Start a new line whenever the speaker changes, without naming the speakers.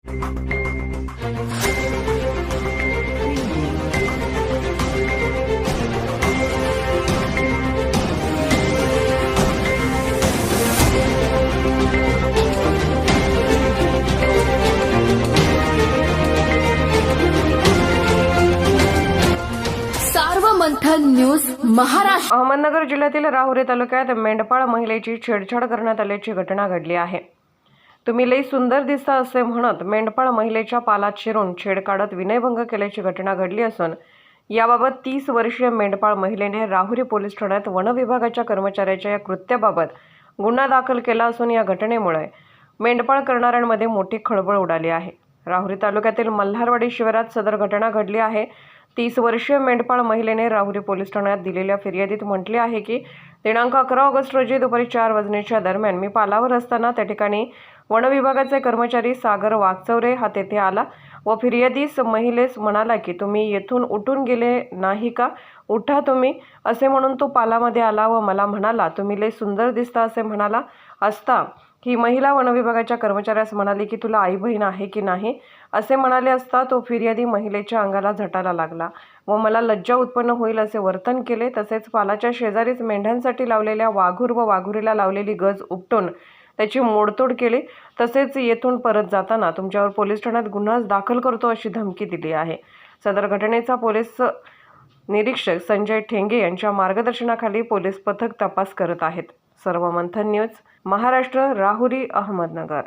मंथन news Maharashtra.
Ahmednagar जिल्ह्यातील राहुरी तालुक्यात मेंढपाळ महिलेची छेडछाड करण्यात आल्याची घटना घडली आहे। तुम्ही लई सुंदर दिसता असे म्हणत मेंढपाळ महिलेच्या पालात शिरून छेड काढत विनयभंग केल्याची घटना घडली असून याबाबत 30 वर्षीय मेंढपाळ महिलेने राहुरी पोलीस ठाण्यात वन विभागाच्या कर्मचाऱ्याच्या या कृत्याबाबत गुन्हा दाखल केला असून या घटनेमुळे मेंढपाळ करणाऱ्यांमध्ये मोठी खळबळ उडाली आहे। राहुरी तालुक्यातील मल्हारवाडी शिवारात सदर घटना घडली आहे। 30 वर्षीय मेंढपाळ महिलेने राहुरी पोलीस ठाण्यात दिलेल्या फिर्यादीत म्हटले आहे की दिनांक 11 ऑगस्ट रोजी दुपारी 4 वाजण्याच्या दरम्यान मी पालावर असताना त्या ठिकाणी वन विभागाचे कर्मचारी सागर वागचौरे हा तेथे आला व फिर्यादीस महिलेस म्हणाला की तुम्ही येथून उठून गेले नाही का, उठा तुम्ही असे म्हणून तो पालामध्ये आला व मला म्हणाला तुम्ही लय सुंदर दिसता असे म्हणाला असता ही महिला वन विभागाच्या कर्मचाऱ्यास म्हणाली की तुला आई बहीण आहे की नाही असे म्हणाले असता तो फिर्यादी महिलेच्या अंगाला झटायला लागला व मला लज्जा उत्पन्न होईल असे वर्तन केले। तसेच पालाच्या शेजारीच मेंढ्यांसाठी लावलेल्या वाघूर व वाघुरीला लावलेली गज उपटून त्याची मोडतोड केली। तसेच येथून परत जाताना तुमच्यावर पोलीस ठाण्यात गुन्हा दाखल करतो अशी धमकी दिली आहे। सदर घटनेचा पोलीस निरीक्षक संजय ठेंगे यांच्या मार्गदर्शनाखाली पोलीस पथक तपास करत आहेत। सर्व मंथन न्यूज महाराष्ट्र, राहुरी, अहमदनगर।